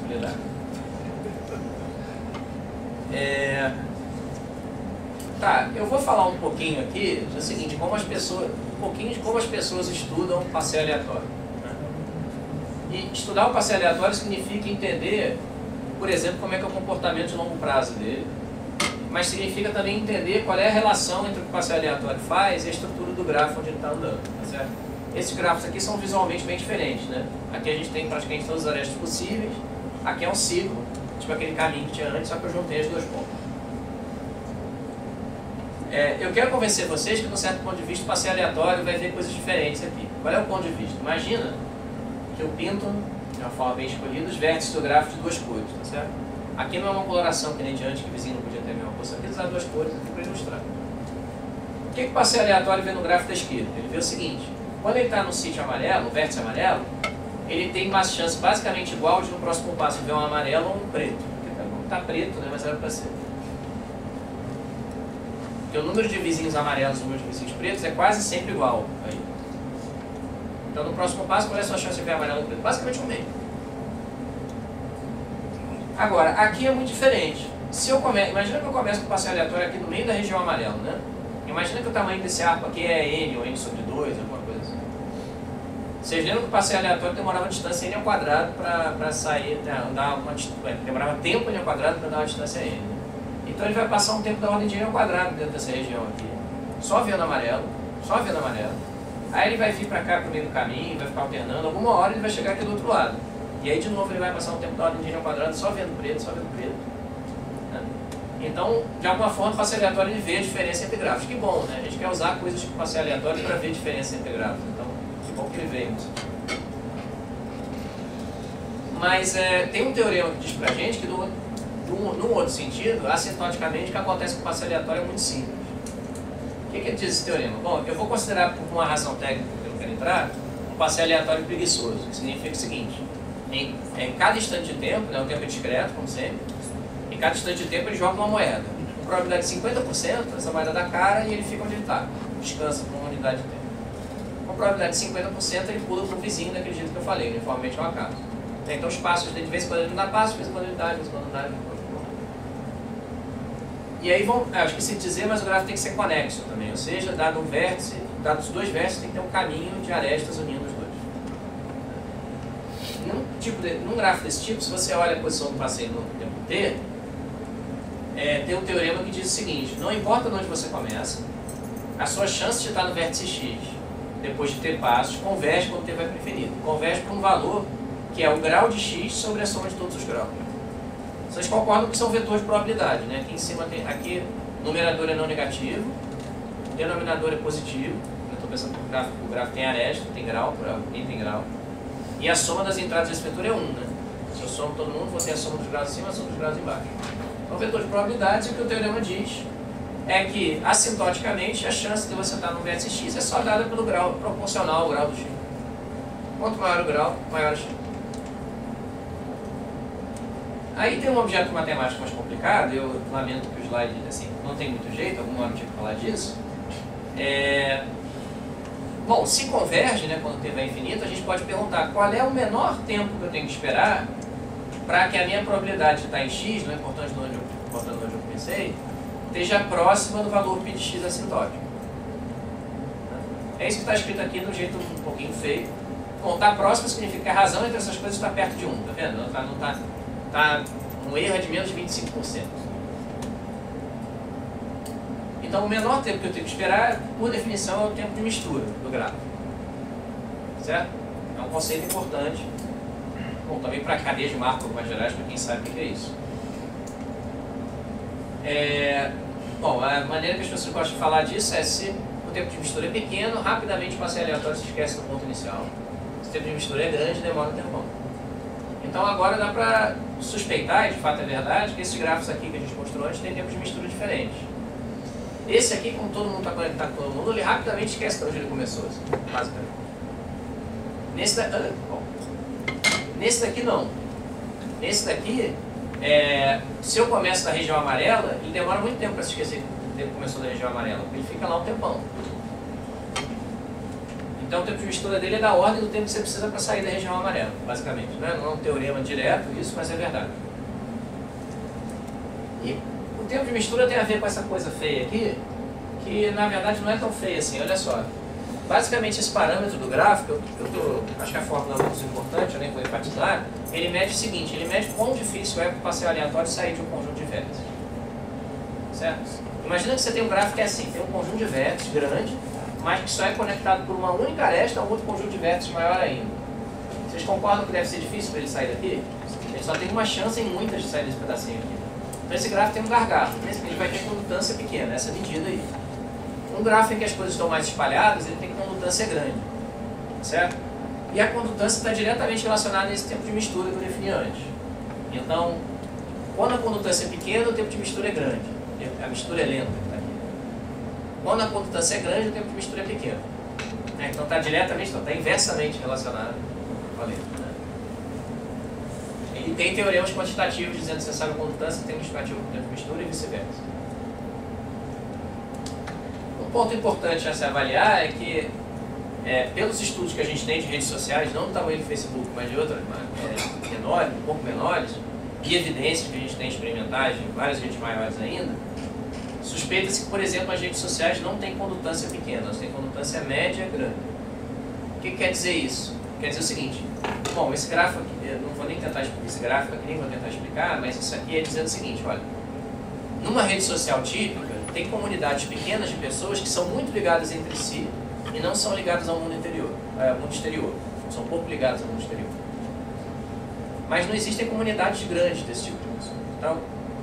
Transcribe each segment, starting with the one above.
lidar. Tá, eu vou falar um pouquinho aqui do seguinte, um pouquinho de como as pessoas estudam passeio aleatório. Né? E estudar o passeio aleatório significa entender, por exemplo, como é que é o comportamento de longo prazo dele, mas significa também entender qual é a relação entre o que o passeio aleatório faz e a estrutura do grafo onde ele está andando, tá certo? Esses grafos aqui são visualmente bem diferentes, né? Aqui a gente tem praticamente todas as arestas possíveis, aqui é um ciclo, tipo aquele caminho que tinha antes, só que eu juntei as duas pontas. Eu quero convencer vocês que, de um certo ponto de vista, o passeio aleatório vai ver coisas diferentes aqui. Qual é o ponto de vista? Imagina que eu pinto, de uma forma bem escolhida, os vértices do gráfico de duas cores, tá certo? Aqui não é uma coloração que nem de antes, que o vizinho não podia ter a mesma cor, só que usar duas cores aqui para ilustrar. O que o passeio aleatório vê no gráfico da esquerda? Ele vê o seguinte, quando ele está no sítio amarelo, o vértice amarelo, ele tem uma chance basicamente igual de no próximo passo ver um amarelo ou um preto. Está preto, né, mas era para ser. Porque o número de vizinhos amarelos e o número de vizinhos pretos é quase sempre igual. Aí. Então no próximo passo, qual é a sua chance de ver amarelo ou preto? Basicamente o meio. Agora, aqui é muito diferente. Imagina que eu começo com o passeio aleatório aqui no meio da região amarela, né? Imagina que o tamanho desse arco aqui é n ou n sobre 2, alguma coisa assim. Vocês lembram que o passeio aleatório demorava a distância n ao quadrado para sair, andar demorava tempo n ao quadrado para dar uma distância n. Né? Então ele vai passar um tempo da ordem de n ao quadrado dentro dessa região aqui. Só vendo amarelo, só vendo amarelo. Aí ele vai vir para cá, para o meio do caminho, vai ficar alternando. Alguma hora ele vai chegar aqui do outro lado. E aí de novo ele vai passar um tempo da ordem de n ao quadrado só vendo preto, só vendo preto. Né? Então, de alguma forma, o passeio aleatório ele vê a diferença entre gráficos. Que bom, né? A gente quer usar coisas tipo passeio aleatório para ver a diferença entre gráficos. Então, que bom que ele veio. Mas tem um teorema que diz pra gente que, num outro sentido, assintoticamente, o que acontece com o passeio aleatório é muito simples. O que ele diz esse teorema? Bom, eu vou considerar, por uma razão técnica que eu não quero entrar, um passeio aleatório preguiçoso. Que significa o seguinte, em cada instante de tempo, né, o tempo é discreto, como sempre, em cada instante de tempo ele joga uma moeda. Com probabilidade de 50%, essa moeda dá cara e ele fica onde ele está, descansa por uma unidade de tempo. Com probabilidade de 50%, ele pula para o vizinho daquele jeito que eu falei, uniformemente ao acaso. Então os passos dele, de vez em quando ele não dá passo, de vez em quando ele dá, de vez em quando não dá. E aí eu esqueci de dizer, mas o gráfico tem que ser conexo também, ou seja, dado um vértice, dados os dois vértices, tem que ter um caminho de arestas unindo os dois. Num gráfico desse tipo, se você olha a posição do passeio no tempo t, tem um teorema que diz o seguinte, não importa de onde você começa, a sua chance de estar no vértice x, depois de ter passos, converge quando t vai para o infinito. Converge para um valor que é o grau de x sobre a soma de todos os graus. Vocês concordam que são vetores de probabilidade, né? Aqui em cima tem, aqui, numerador é não negativo, denominador é positivo. Eu estou pensando que o gráfico tem aresta, tem grau, tem grau. E a soma das entradas desse vetor é 1, né? Se eu somo todo mundo, vou ter a soma dos graus acima e a soma dos graus embaixo. Então, vetor de probabilidades, o que o teorema diz é que, assintoticamente, a chance de você estar no vértice x é só dada pelo grau, proporcional ao grau do x. Quanto maior o grau, maior a x. Aí tem um objeto matemático mais complicado, eu lamento que o slide assim, não tem muito jeito, alguma hora eu tinha que falar disso. Bom, se converge, né, quando t vai infinito, a gente pode perguntar qual é o menor tempo que eu tenho que esperar para que a minha probabilidade de estar em x, não é importante onde eu pensei, esteja próxima do valor π de x assintótico. É isso que está escrito aqui de um jeito um pouquinho feio. Contar próximo significa que a razão entre essas coisas está perto de 1, tá vendo? Está um erro de menos de 25%. Então o menor tempo que eu tenho que esperar, por definição, é o tempo de mistura do gráfico. Certo? É um conceito importante. Bom, também para cadeia de Markov mais gerais, para quem sabe o que é isso. Bom, a maneira que as pessoas gostam de falar disso é se o tempo de mistura é pequeno, rapidamente o passeio aleatório se esquece do ponto inicial. Se o tempo de mistura é grande, demora um tempão. Então agora dá para suspeitar, e de fato é verdade, que esses gráficos aqui que a gente mostrou antes têm tempos de mistura diferentes. Esse aqui, como todo mundo está conectado com todo mundo, ele rapidamente esquece para onde ele começou, assim, basicamente. Nesse daqui não. Nesse daqui, se eu começo da região amarela, ele demora muito tempo para se esquecer que ele começou da região amarela, porque ele fica lá um tempão. Então o tempo de mistura dele é da ordem do tempo que você precisa para sair da região amarela, basicamente. Não é um teorema direto isso, mas é verdade. E o tempo de mistura tem a ver com essa coisa feia aqui, que na verdade não é tão feia assim, olha só. Basicamente esse parâmetro do gráfico, acho que a fórmula é muito importante, eu nem vou enfatizar, ele mede o seguinte, ele mede quão difícil é para o passeio aleatório sair de um conjunto de vértices. Certo? Imagina que você tem um gráfico que é assim, tem um conjunto de vértices grande, mas que só é conectado por uma única aresta a um outro conjunto de vértices maior ainda. Vocês concordam que deve ser difícil para ele sair daqui? Ele só tem uma chance em muitas de sair desse pedacinho aqui. Então esse gráfico tem um gargalo, ele vai ter condutância pequena, essa medida aí. Um gráfico em que as coisas estão mais espalhadas, ele tem condutância grande, certo? E a condutância está diretamente relacionada a esse tempo de mistura que eu defini antes. Então, quando a condutância é pequena, o tempo de mistura é grande. A mistura é lenta. Tá aqui. Quando a condutância é grande, o tempo de mistura é pequeno. Então está diretamente, está inversamente relacionado com a letra. Né? E tem teoremas quantitativos dizendo que você sabe a condutância, tem um justificativo com o tempo de mistura e vice-versa. Um ponto importante a se avaliar é que, pelos estudos que a gente tem de redes sociais, não do tamanho do Facebook, mas de outras menores, um pouco menores, e evidências que a gente tem experimentais em várias redes maiores ainda, suspeita-se que, por exemplo, as redes sociais não têm condutância pequena, elas têm condutância média e grande. O que quer dizer isso? Quer dizer o seguinte, bom, esse gráfico aqui, eu não vou nem tentar explicar esse gráfico aqui, nem vou tentar explicar, mas isso aqui é dizendo o seguinte, olha, numa rede social típica, tem comunidades pequenas de pessoas que são muito ligadas entre si e não são ligadas ao mundo exterior, são pouco ligadas ao mundo exterior. Mas não existem comunidades grandes desse tipo de pessoa. Então,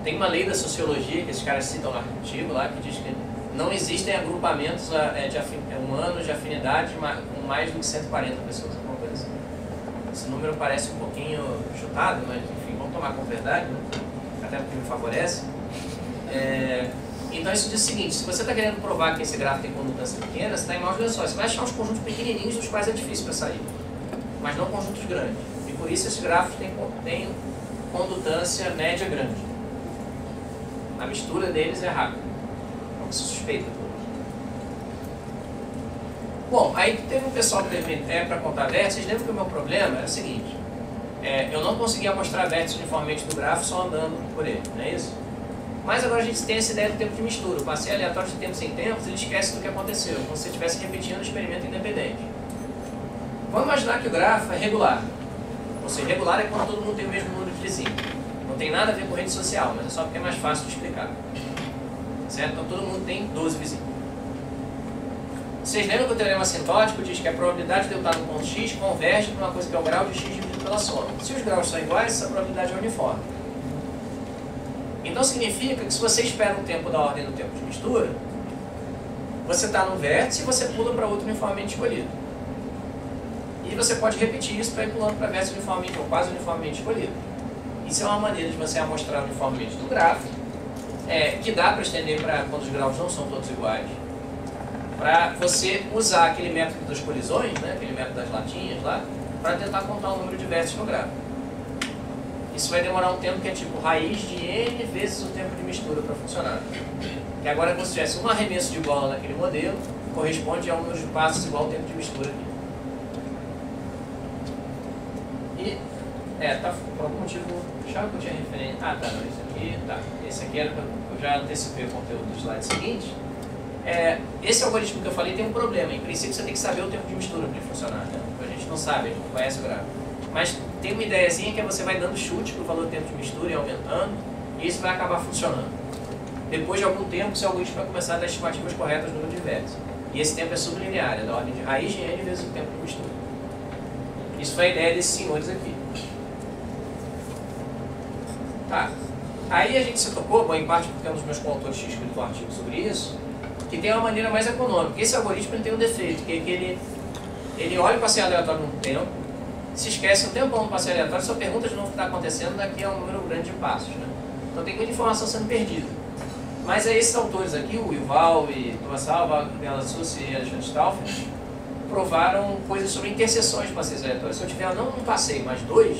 tem uma lei da sociologia que esses caras citam no artigo lá, que diz que não existem agrupamentos humanos de afinidade com mais do que 140 pessoas, alguma coisa assim. Esse número parece um pouquinho chutado, mas enfim, vamos tomar com verdade, né? Até porque me favorece. Então isso diz o seguinte, se você está querendo provar que esse gráfico tem condutância pequena, você está em maus lençóis. Você vai achar uns conjuntos pequenininhos dos quais é difícil para sair, mas não conjuntos grandes. E por isso esse gráfico tem condutância média grande. A mistura deles é rápida. É o que se suspeita. Bom, aí teve um pessoal que para contar vértices. Vocês lembram que o meu problema era o seguinte. Eu não conseguia mostrar vértices uniformemente no gráfico só andando por ele, não é isso? Mas agora a gente tem essa ideia do tempo de mistura. O passeio aleatório de tempos em tempos, ele esquece do que aconteceu, como se você estivesse repetindo o experimento independente. Vamos imaginar que o gráfico é regular. Ou seja, regular é quando todo mundo tem o mesmo número de vizinhos. Não tem nada a ver com rede social, mas é só porque é mais fácil de explicar. Certo? Então todo mundo tem 12 vizinhos. Vocês lembram que o teorema assintótico diz que a probabilidade de eu estar no ponto x converge para uma coisa que é o grau de x dividido pela soma. Se os graus são iguais, essa probabilidade é uniforme. Então significa que se você espera um tempo da ordem do tempo de mistura, você está no vértice e você pula para outro uniformemente escolhido. E você pode repetir isso para ir pulando para vértice uniformemente ou quase uniformemente escolhido. Isso é uma maneira de você amostrar uniformemente do gráfico, que dá para estender para quando os graus não são todos iguais, para você usar aquele método das colisões, né, aquele método das latinhas lá, para tentar contar o número de vértices no gráfico. Isso vai demorar um tempo que é tipo raiz de n vezes o tempo de mistura para funcionar. Que agora, como se tivesse um arremesso de bola naquele modelo, corresponde a um número de passos igual ao tempo de mistura aqui. E, tá, por algum motivo, deixava que eu tinha referência. Ah, tá, esse aqui, tá. Esse aqui era para eu já antecipei o conteúdo do slide seguinte. Esse algoritmo que eu falei tem um problema. Em princípio, você tem que saber o tempo de mistura para ele funcionar. Né? A gente não sabe, a gente não conhece o gráfico. Mas tem uma ideiazinha que você vai dando chute para o valor do tempo de mistura e aumentando, e isso vai acabar funcionando. Depois de algum tempo, seu algoritmo vai começar a dar estimativas corretas no número de vértices. E esse tempo é sublinear, é da ordem de raiz de n vezes o tempo de mistura. Isso foi a ideia desses senhores aqui. Tá. Aí a gente se tocou, bom, em parte porque um dos meus coautores tinha escrito um artigo sobre isso, que tem uma maneira mais econômica. Esse algoritmo ele tem um defeito, que é que ele olha o passeio aleatório num tempo, se esquece um tempão no passeio aleatório, só pergunta de novo o que está acontecendo daqui a um número grande de passos. Né? Então tem muita informação sendo perdida. Mas aí esses autores aqui, o Yuval e Thomas Salva, Bela Sussi e Alexandre Stauffer, provaram coisas sobre interseções de passeios aleatórios. Se eu tiver não um passeio, mas dois,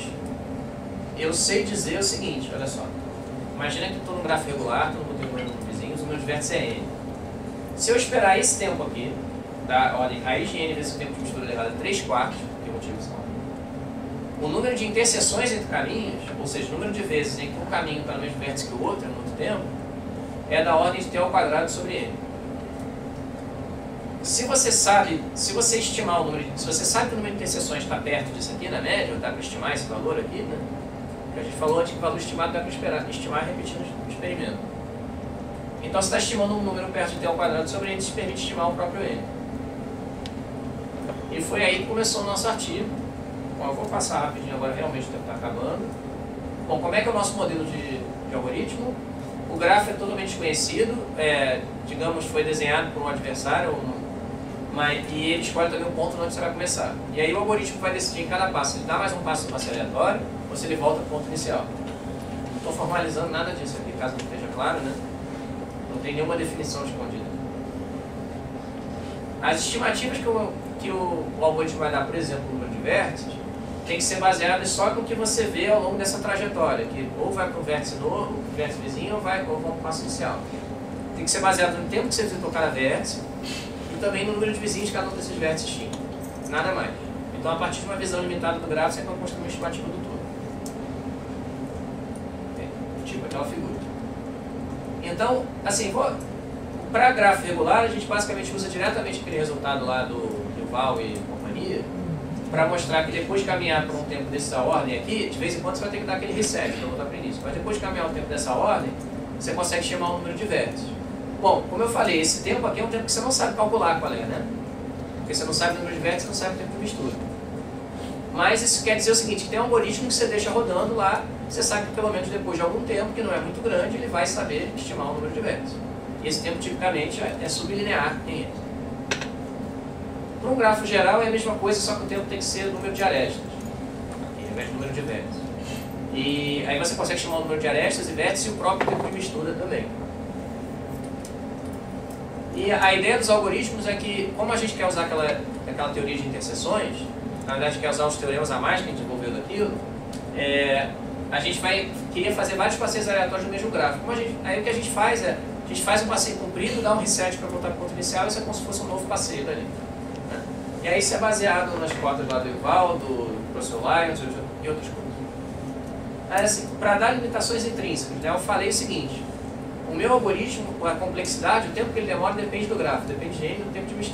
eu sei dizer o seguinte, olha só. Imagina que eu estou num gráfico regular, todo mundo tem um número de vizinhos, o número de vértices é n. Se eu esperar esse tempo aqui, da ordem raiz de n vezes o tempo de mistura elevado a 3/4, que é o motivo são. O número de interseções entre caminhos, ou seja, o número de vezes em que um caminho está no mesmo vértice que o outro, ao mesmo tempo, é da ordem de t ao quadrado sobre n. Se você sabe que o número de interseções está perto disso aqui, na média, ou dá para estimar esse valor aqui, né? A gente falou antes que o valor estimado dá para estimar repetindo o experimento. Então, você está estimando um número perto de t ao quadrado sobre n, isso permite estimar o próprio n. E foi aí que começou o nosso artigo. Bom, eu vou passar rapidinho agora, realmente o tempo está acabando. Bom, como é que é o nosso modelo de algoritmo? O grafo é totalmente desconhecido, digamos, foi desenhado por um adversário, e ele escolhe também o ponto onde você vai começar. E aí o algoritmo vai decidir em cada passo, ele dá mais um passo aleatório, ou se ele volta para o ponto inicial. Não estou formalizando nada disso aqui, caso não esteja claro, né? Não tem nenhuma definição escondida. As estimativas que o algoritmo vai dar, por exemplo, o número de vértices, tem que ser baseadas só no que você vê ao longo dessa trajetória, que ou vai para o vértice novo, para o vértice vizinho, ou vai para o passo inicial. Tem que ser baseado no tempo que você visitou cada vértice e também no número de vizinhos que cada um desses vértices tinha. Nada mais. Então, a partir de uma visão limitada do gráfico, você vai construir uma estimativa do todo. Tipo aquela figura. Então, assim, para gráfico regular, a gente basicamente usa diretamente aquele resultado lá do Duval e companhia, para mostrar que depois de caminhar por um tempo dessa ordem aqui, de vez em quando você vai ter que dar aquele reset para voltar para o início. Mas depois de caminhar um tempo dessa ordem, você consegue estimar o número de vértices. Bom, como eu falei, esse tempo aqui é um tempo que você não sabe calcular qual é, né? Porque você não sabe o número de vértices, você não sabe o tempo de mistura. Mas isso quer dizer o seguinte, que tem um algoritmo que você deixa rodando lá, você sabe que pelo menos depois de algum tempo, que não é muito grande, ele vai saber estimar o número de vértices. E esse tempo tipicamente é sublinear em ele. Para um grafo geral é a mesma coisa, só que o tempo tem que ser o número de arestas, ao invés do número de vértices. E aí você consegue estimar o número de arestas e vértices e o próprio tempo de mistura também. E a ideia dos algoritmos é que, como a gente quer usar aquela teoria de interseções, na verdade quer usar os teoremas a mais que a gente desenvolveu daquilo, a gente queria fazer vários passeios aleatórios no mesmo gráfico. Aí o que a gente faz é, a gente faz um passeio comprido, dá um reset para voltar para o ponto inicial, e isso é como se fosse um novo passeio dali. Né? E aí isso é baseado nas cotas lá do Yuval, do professor Lyons e outras coisas. Aí, assim, para dar limitações intrínsecas, né, eu falei o seguinte, o meu algoritmo, a complexidade, o tempo que ele demora depende do gráfico, depende de ele do tempo de mistura.